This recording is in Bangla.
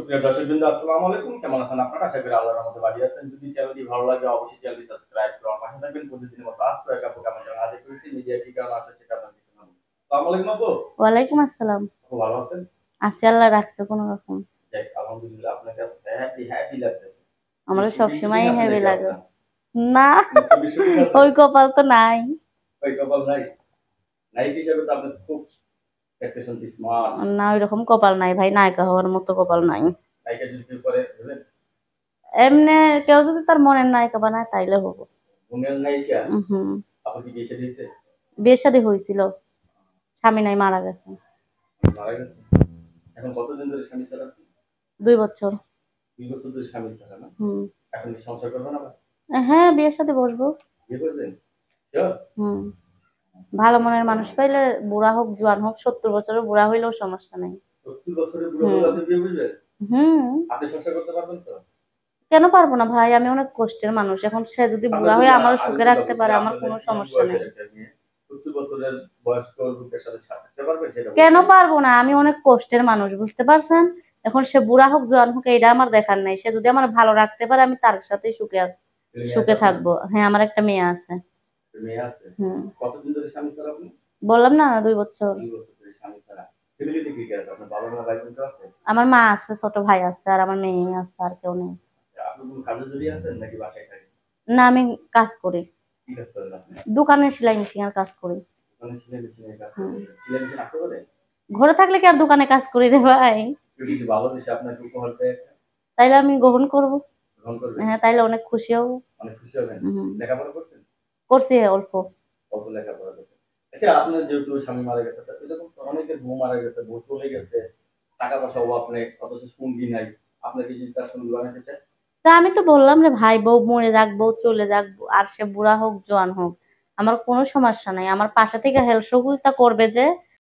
সুপ্রিয় দর্শকবৃন্দ, আসসালামু আলাইকুম। কেমন আছেন আপনারা? আশা করি আল্লাহর রহমতে ভালো আছেন। যদি চ্যানেলটি ভালো লাগে অবশ্যই চ্যানেলটি সাবস্ক্রাইব করে আমার পাশে থাকবেন। প্রতিদিনের মতো আজকে একটা প্রোগ্রাম হাজির করেছি। মিডিয়া কি কারণ আছে সেটা আপনাদের জানাবো। আসসালামু আলাইকুম আপু। ওয়ালাইকুম আসসালাম। আপু ভালো আছেন? আছি, আল্লাহ রাখছে কোন রকম। যাক আলহামদুলিল্লাহ, আপনার কাছে হ্যাপি লাগতেছে। কি আমারও শুটিং টুটিং সবসময় আছে হেভি নাকি লাগে। আপনার? না, কোন ছবি শুটিং আছে? ওই কপাল তো নাই। ওই কপাল নাই? নায়ক হিসেবে তো আপনি খুব দেখতে শুনতে স্মার্ট। না, ওইরকম কপাল নাই ভাই, নায়িকা হওয়ার মতো কপাল নাই। নায়িকা যদি কেউ করে বুঝলেন? এমনি কেউ যদি তার মনের নায়িকা বানায় তাইলে হবো। গুণের নায়িকা? হুম। আপনি কি বিয়ে দিয়েছে? বিয়ে শাদী হয়েছিল, স্বামী নাই, মারা গেছে। মারা গেছে? এখন কতদিন ধরে স্বামী ছাড়া আছেন? 2 বছর। 2 বছর ধরে স্বামী ছাড়া না? হুম। এখন কি সংসার করবেন আবার? হ্যাঁ, বিয়ের সাথে বসবো। বিয়ে করবেন? শিওর? হুম। ভালো মনের মানুষ পাইলে, বুড়া হোক জোয়ান হোক, 70 বছরের বুড়া হইলেও সমস্যা নাই। 70 বছরের বুড়ো হলে হুম। আপনি বিয়ে করবেন? হুম। আপনি সংসার করতে পারবেন তো? কেন পারবো না ভাই, আমি অনেক কষ্টের মানুষ। এখন সে যদি আপনার বুড়া তো হয়ে আমারও আমি সুখে চিন্তা রাখতে করছি পারে, আমার আপনাদের কোনো ইয়াং সমস্যা বয়সের নেই। একটা মেয়ে 70 বছরের বয়স্ক লোকের সাথে থাকতে পারবেন সেটা কেন বলছেন? পারবো না, আমি অনেক কষ্টের মানুষ, বুঝতে পারছেন? এখন সে বুড়া হোক জোয়ান হোক এটা আমার দেখার নাই, সে যদি আমার ভালো রাখতে পারে আমি তার সাথেই ছেলে মেয়ে আছে সুখে আপনার? থাকবো। হ্যাঁ, আমার একটা মেয়ে আছে। মেয়ে আছে? হুম। কতদিন ধরে স্বামী ছাড়া আপনি? বললাম না, 2 বছর। 2 বছর ধরে স্বামী ছাড়া। ফ্যামিলিতে কি কে আছে? আপনার বাবা মা ভাই বোন কেউ আছে? আমার মা আছে, ছোট ভাই আছে, আর আমার মেয়ে আছে, আর কেউ নেই। আপনি কোন কাজে জড়িয়ে আছেন নাকি বাসায় থাকেন? না, আমি কাজ করি, কি কাজ করেন আপনি? দোকানে সেলাই মেশিন এর কাজ করি। মানে সেলাই মেশিনের কাজ হুম। করতেছেন। সেলাই মেশিন আছে বলে? ঘরে থাকলে কি আর দোকানে কাজ করি রে ভাই? কেউ যদি ভালোবেসে আপনাকে উপহার দেয় তাইলে আমি গ্রহণ করব। গ্রহণ করবেন? হ্যাঁ, তাইলে অনেক খুশি হব। অনেক খুশি হবেন? হুম। লেখাপড়া করছেন? করছি অল্প। কত লেখাপড়া করছেন? আচ্ছা, আপনার যেহেতু স্বামী মারা গেছে, তা এরকম তো অনেকের বউ মারা গেছে, বউ চলে গেছে, টাকা পয়সা অভাব নেই, অথচ সঙ্গী নাই। আপনার কি যদি তার সঙ্গী বানাতে চায়? তা আমি তো বললাম রে ভাই, বউ মরে যাক, বউ চলে যাক, আর সে বুড়া হোক জোয়ান হোক, আমার কোনো সমস্যা নাই। আমার পাশে থেকে হেল্প সহযোগিতা করবে যে,